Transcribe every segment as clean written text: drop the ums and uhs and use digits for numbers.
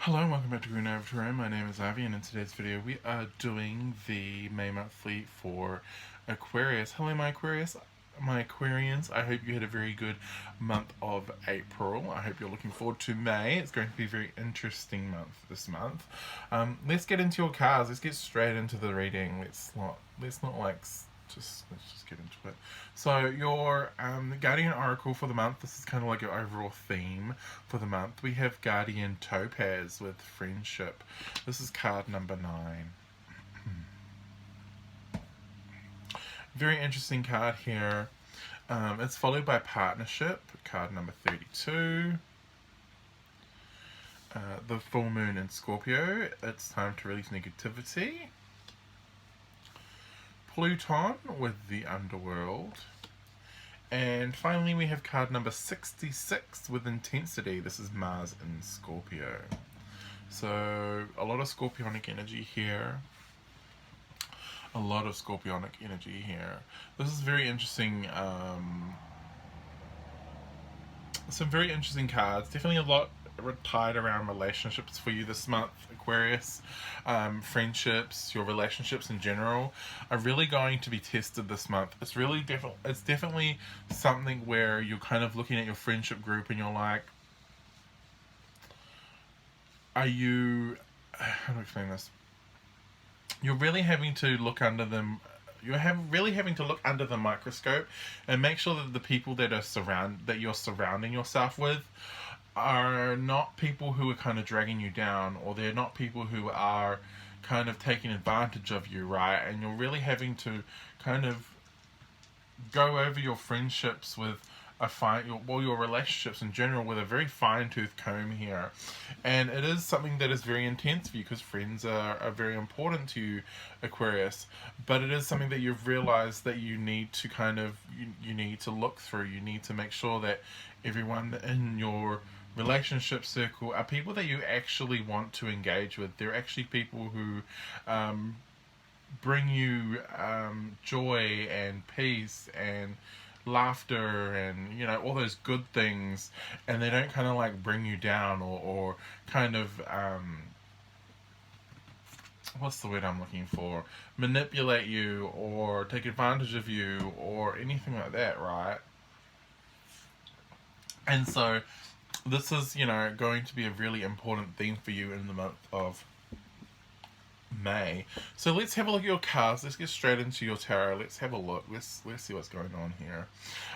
Hello and welcome back to Green Avatar. My name is Avi, and in today's video we are doing the May monthly for Aquarius. Hello my Aquarians. I hope you had a very good month of April. I hope you're looking forward to May. It's going to be a very interesting month this month. Let's get into your cards. Let's get straight into the reading. Let's just get into it. So your Guardian Oracle for the month. This is kind of like your overall theme for the month. We have Guardian Topaz with friendship. This is card number 9. Very interesting card here. It's followed by partnership, card number 32. The full moon in Scorpio. It's time to release negativity. Pluton with the underworld. And finally we have card number 66 with intensity. This is Mars in Scorpio. So a lot of scorpionic energy here. This is very interesting. Some very interesting cards. Definitely a lot tied around relationships for you this month, Aquarius. Friendships, your relationships in general are really going to be tested this month. It's definitely something where you're kind of looking at your friendship group and you're like, how do I explain this? You're really having to look under them. Really having to look under the microscope and make sure that the people that you're surrounding yourself with are not people who are kind of dragging you down, or they're not people who are kind of taking advantage of you, right? And you're really having to kind of go over your friendships with your relationships in general with a very fine-tooth comb here. And it is something that is very intense for you because friends are very important to you, Aquarius. But it is something that you've realized that you need to you need to look through. You need to make sure that everyone in your relationship circle are people that you actually want to engage with. They're actually people who bring you joy and peace and laughter and all those good things, and they don't kind of like bring you down or kind of what's the word I'm looking for, manipulate you or take advantage of you or anything like that, right? And so this is going to be a really important theme for you in the month of May. So let's have a look at your cards. Let's get straight into your tarot. Let's have a look. Let's see what's going on here.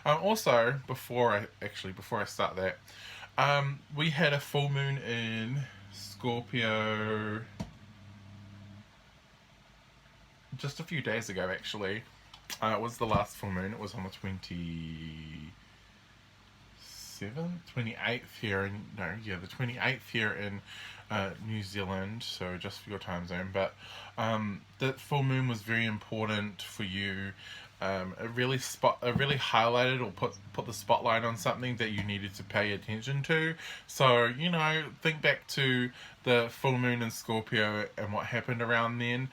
Also, before I start that, we had a full moon in Scorpio just a few days ago. Actually, it was the last full moon. It was on the 28th here the 28th here in New Zealand, so just for your time zone. But the full moon was very important for you. It really highlighted or put the spotlight on something that you needed to pay attention to. So think back to the full moon in Scorpio and what happened around then.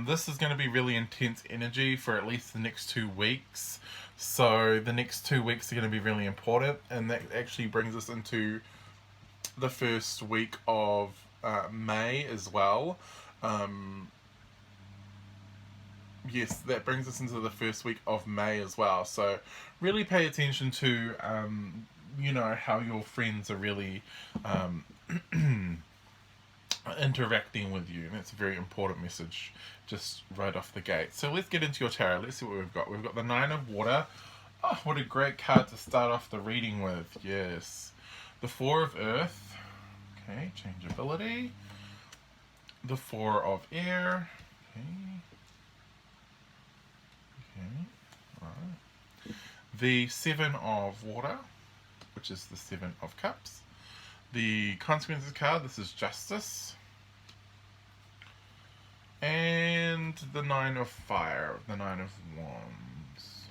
This is going to be really intense energy for at least the next 2 weeks. So the next 2 weeks are going to be really important, and that actually brings us into the first week of May as well. Yes, that brings us into the first week of May as well. So really pay attention to how your friends are really interacting with you. And that's a very important message just right off the gate. So let's get into your tarot. Let's see what we've got. We've got the Nine of Water. Oh, what a great card to start off the reading with. Yes. The Four of Earth. Okay, changeability. The Four of Air. Okay. Right. The Seven of Water, which is the Seven of Cups. The Consequences card, this is Justice. And the Nine of Fire, the Nine of Wands.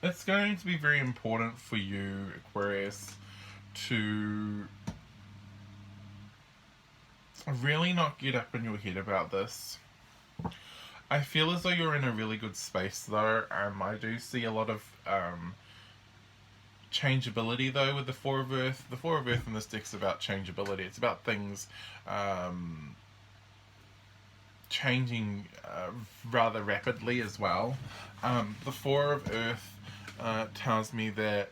it's going to be very important for you, Aquarius, to really not get up in your head about this. I feel as though you're in a really good space though. I do see a lot of changeability though with the Four of Earth. The Four of Earth in this deck is about changeability. It's about things changing rather rapidly as well. The Four of Earth tells me that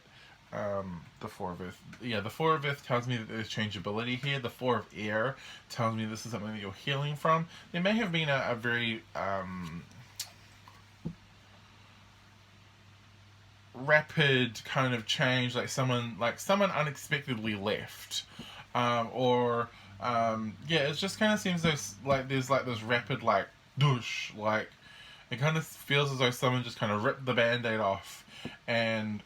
the Four of Earth tells me that there's changeability here. The Four of Air tells me this is something that you're healing from. There may have been a very rapid kind of change, like someone unexpectedly left, or yeah, it just kind of seems like there's like this rapid like douche, like it kind of feels as though someone just kind of ripped the band-aid off, and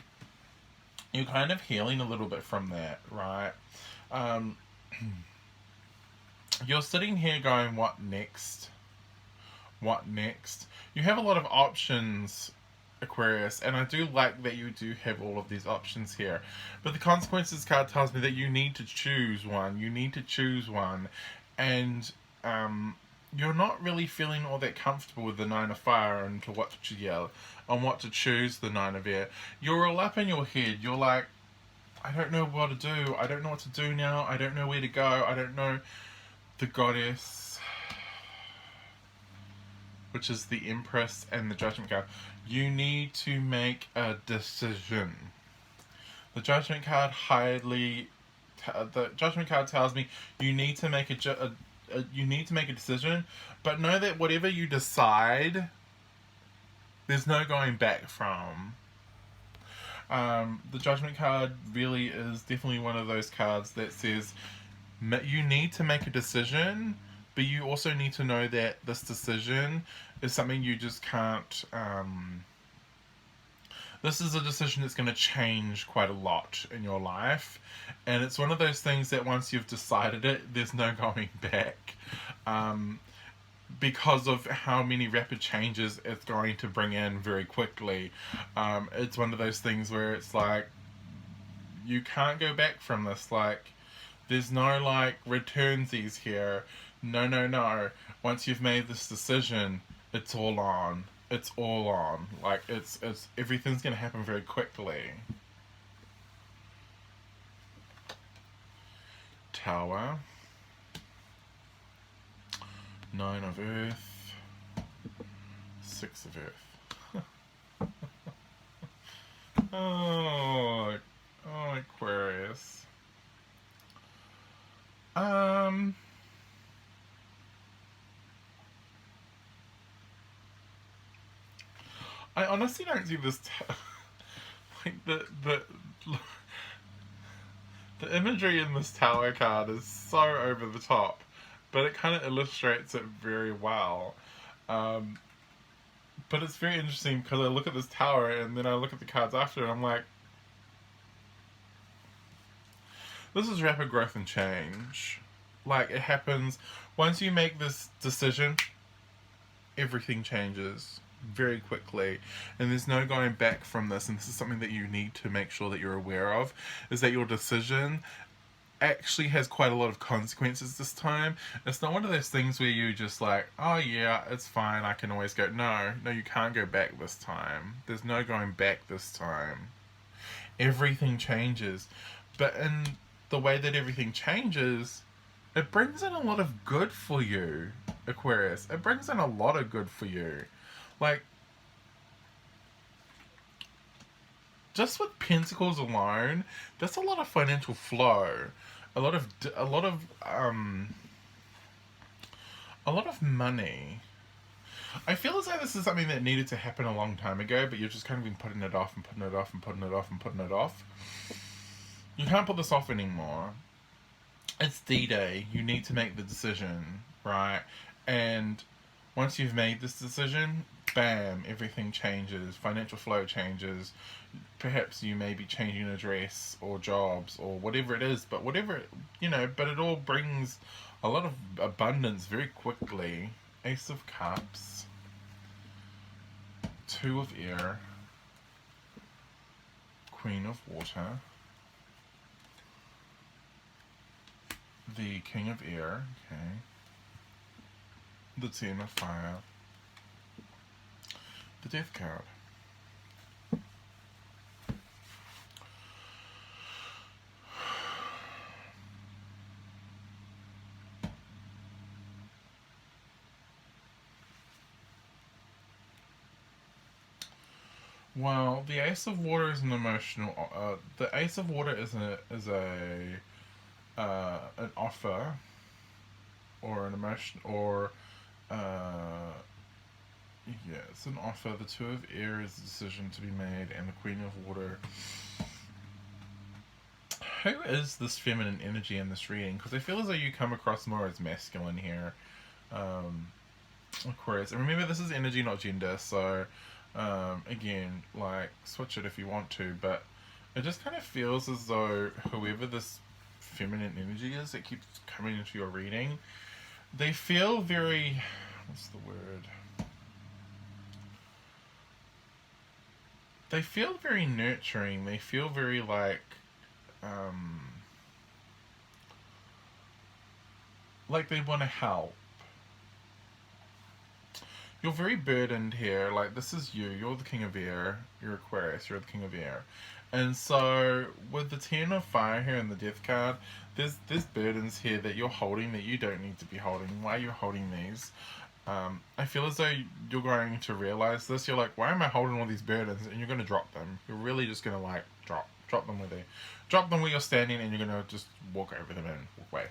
you're kind of healing a little bit from that, right? You're sitting here going, what next? What next? You have a lot of options, Aquarius, and I do like that you do have all of these options here. But the consequences card tells me that you need to choose one. You need to choose one. And you're not really feeling all that comfortable with the Nine of Fire and to what to yell on what to choose the Nine of Air. You're all up in your head. You're like, I don't know what to do. I don't know what to do now. I don't know where to go. I don't know. The Goddess, which is the Empress, and the Judgment card. You need to make a decision. The Judgment card the Judgment card tells me you need to make a decision, but know that whatever you decide, there's no going back from. The Judgment card really is definitely one of those cards that says you need to make a decision, but you also need to know that this decision is something you just can't. This is a decision that's going to change quite a lot in your life, and it's one of those things that once you've decided it, there's no going back, because of how many rapid changes it's going to bring in very quickly. It's one of those things where it's like you can't go back from this. Like, there's no like returnsies here. No. Once you've made this decision, it's all on. It's all on. Like, it's everything's gonna happen very quickly. Tower. Nine of Earth. Six of Earth. Oh, Aquarius. I honestly don't see this like the imagery in this tower card is so over the top, but it kind of illustrates it very well. But it's very interesting because I look at this tower and then I look at the cards after and I'm like, this is rapid growth and change. Like, it happens once you make this decision, everything changes very quickly, and there's no going back from this. And this is something that you need to make sure that you're aware of, is that your decision actually has quite a lot of consequences this time. It's not one of those things where you just like, oh yeah, it's fine, I can always go. No, you can't go back this time. There's no going back this time. Everything changes, but in the way that everything changes, it brings in a lot of good for you, Aquarius. It brings in a lot of good for you. Like, just with Pentacles alone, that's a lot of financial flow, a lot of money. I feel as though this is something that needed to happen a long time ago, but you've just kind of been putting it off and putting it off and putting it off and putting it off. You can't put this off anymore. It's D-Day. You need to make the decision, right? And once you've made this decision, bam, everything changes. Financial flow changes. Perhaps you may be changing an address or jobs or whatever it is, but whatever, but it all brings a lot of abundance very quickly. Ace of Cups. Two of Air. Queen of Water, the King of Air, okay, the Ten of Fire, the Death card. Well, the Ace of Water is an emotional. The Ace of Water is an offer, or an emotion, or yeah, it's an offer. The Two of Air is a decision to be made, and the Queen of Water. Who is this feminine energy in this reading? Because I feel as though you come across more as masculine here, Aquarius. And remember, this is energy, not gender. So, again, like, switch it if you want to, but it just kind of feels as though whoever this feminine energy is that keeps coming into your reading, they feel very, what's the word? They feel very nurturing. They feel very like they want to help. You're very burdened here. Like, this is you. You're the King of Air. You're Aquarius. You're the King of Air. And so, with the Ten of Fire here and the Death card, there's burdens here that you're holding that you don't need to be holding. Why are you holding these? I feel as though you're going to realize this. You're like, why am I holding all these burdens? And you're going to drop them. You're really just going to, like, drop them where you're standing, and you're going to just walk over them and walk away.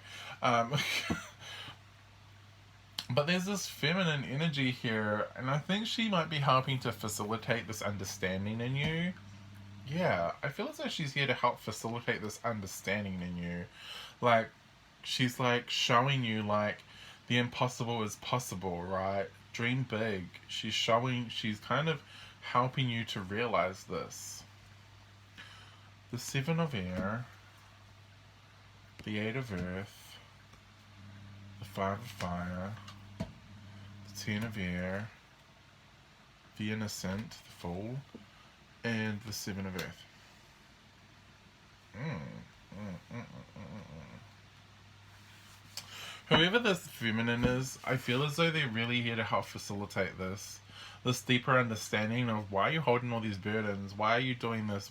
But there's this feminine energy here, and I think she might be helping to facilitate this understanding in you. Yeah, I feel as though she's here to help facilitate this understanding in you. Like, she's like showing you like the impossible is possible, right? Dream big. She's kind of helping you to realize this. The Seven of Air, the Eight of Earth, the Five of Fire, the Ten of Air, the Innocent, the Fool, and the Seven of Earth. Whoever this feminine is, I feel as though they're really here to help facilitate this deeper understanding of why you're holding all these burdens, why are you doing this,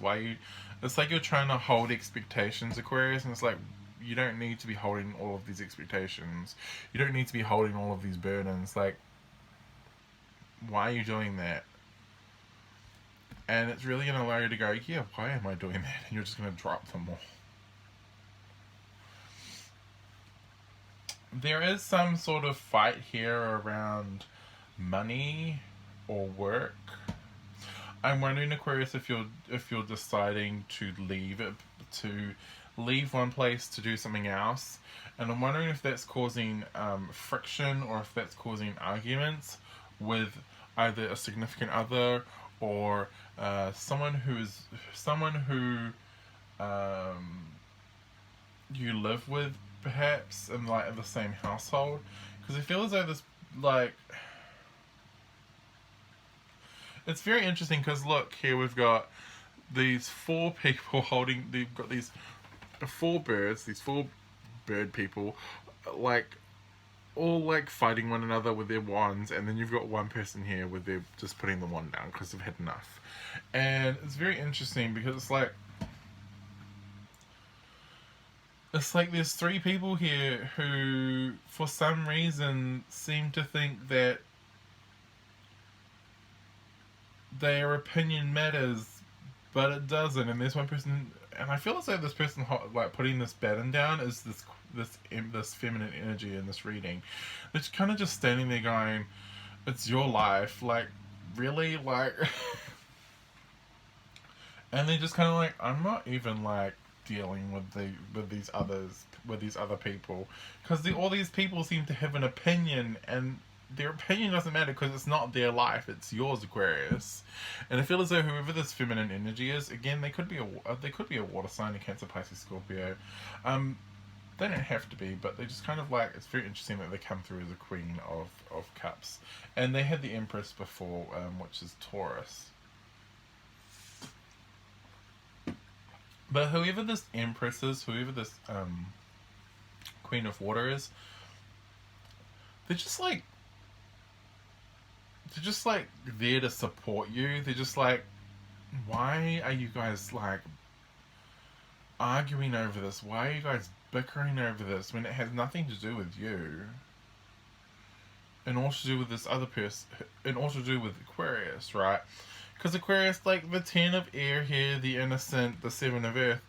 it's like you're trying to hold expectations, Aquarius, and it's like, you don't need to be holding all of these expectations, you don't need to be holding all of these burdens, like, why are you doing that? And it's really going to allow you to go, yeah, why am I doing that? And you're just going to drop them all. There is some sort of fight here around money or work. I'm wondering, Aquarius, if you're deciding to leave one place to do something else, and I'm wondering if that's causing friction, or if that's causing arguments with either a significant other or someone who you live with, perhaps, in like the same household, because I feel as though this, like, it's very interesting, because look here, we've got these four people holding, they've got these four bird people, like, all like fighting one another with their wands, and then you've got one person here with they're just putting the wand down because they've had enough. And it's very interesting, because it's like there's three people here who, for some reason, seem to think that their opinion matters, but it doesn't. And there's one person, and I feel as though this person, like, putting this baton down is this feminine energy in this reading. They're kind of just standing there going, "It's your life, like, really, like." And they're just kind of like, I'm not even like dealing with these other people, because all these people seem to have an opinion, and their opinion doesn't matter because it's not their life, it's yours, Aquarius. And I feel as though whoever this feminine energy is, again, they could be a water sign, a Cancer, Pisces, Scorpio. They don't have to be, but they just kind of like, it's very interesting that they come through as a Queen of Cups, and they had the Empress before, which is Taurus. But whoever this Empress is, whoever this Queen of Water is, they're just like there to support you. They're just like, why are you guys like arguing over this? Why are you guys bickering over this when it has nothing to do with you? And all to do with this other person, and all to do with Aquarius, right? Because Aquarius, like the 10 of air here, the innocent, the 7 of earth,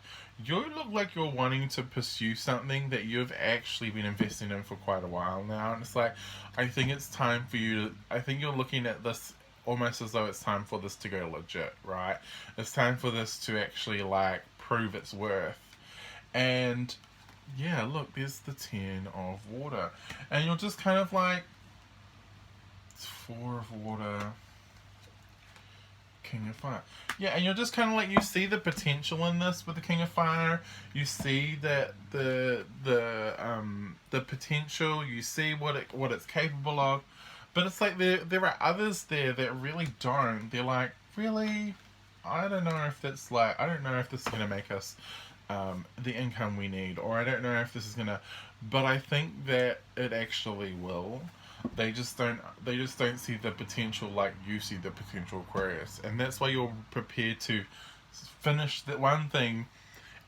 you look like you're wanting to pursue something that you've actually been investing in for quite a while now. And it's like, I think it's time for you to, I think you're looking at this almost as though it's time for this to go legit, right? It's time for this to actually like prove its worth. And yeah, look, there's the 10 of water. And you're just kind of like, it's 4 of water, King of Fire. Yeah, and you're just kind of like, you see the potential in this with the King of Fire. You see that the potential. You see what it's capable of. But it's like there are others there that really don't. They're like, really? I don't know if that's like, I don't know if this is gonna make us the income we need, or I don't know if this is gonna. But I think that it actually will. They just don't see the potential like you see the potential, Aquarius, and that's why you're prepared to finish that one thing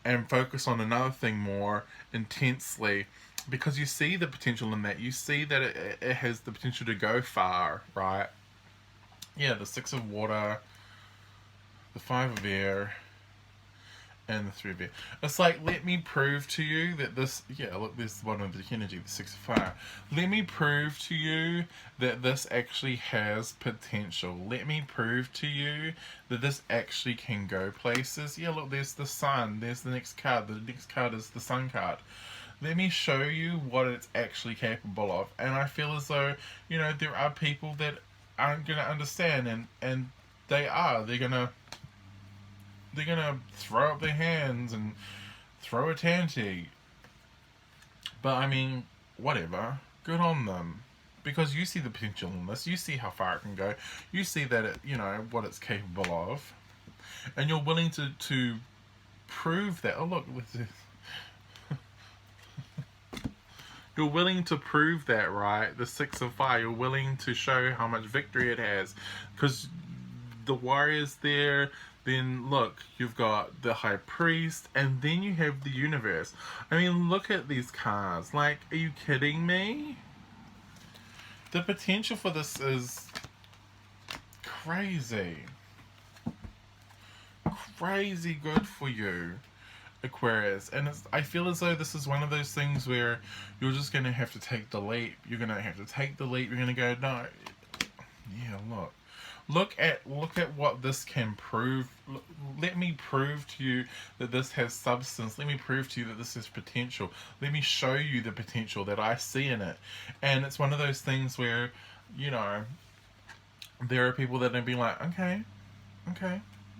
and focus on another thing more intensely, because you see the potential in that. You see that it has the potential to go far, right? Yeah, the 6 of water, the 5 of air, and the 3 of air. It's like, let me prove to you that this, yeah, look, there's one of the energy, the 6 of fire. Let me prove to you that this actually has potential. Let me prove to you that this actually can go places. Yeah, look, there's the sun. There's the next card. The next card is the sun card. Let me show you what it's actually capable of. And I feel as though, you know, there are people that aren't going to understand, and they are. They're gonna throw up their hands and throw a tanty. But I mean, whatever. Good on them. Because you see the potential in this. You see how far it can go. You see that it, you know, what it's capable of. And you're willing to prove that. Oh, look, with this. You're willing to prove that, right? The 6 of fire. You're willing to show how much victory it has. Because the warrior's there. Then look, you've got the high priest, and then you have the universe. I mean, look at these cards. Like, are you kidding me? The potential for this is crazy. Crazy good for you, Aquarius. And I feel as though this is one of those things where you're just going to have to take the leap. You're going to have to take the leap. You're going to go, no. Yeah, look. Look at what this can prove. Let me prove to you that this has substance. Let me prove to you that this has potential. Let me show you the potential that I see in it. And it's one of those things where, you know, there are people that are being like, okay,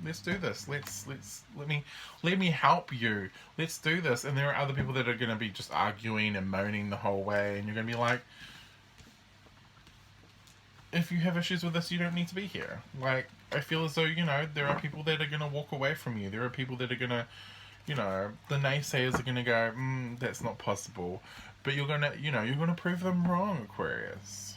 let's do this. Let me help you. Let's do this. And there are other people that are going to be just arguing and moaning the whole way, and you're going to be like, if you have issues with this, you don't need to be here. Like, I feel as though, you know, there are people that are going to walk away from you. There are people that are going to, you know, the naysayers are going to go, that's not possible. But you're going to, you know, you're going to prove them wrong, Aquarius.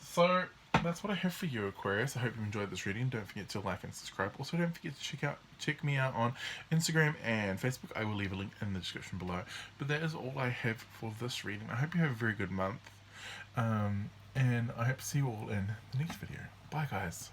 So, that's what I have for you, Aquarius. I hope you enjoyed this reading. Don't forget to like and subscribe. Also, don't forget to check me out on Instagram and Facebook. I will leave a link in the description below. But that is all I have for this reading. I hope you have a very good month. And I hope to see you all in the next video. Bye, guys.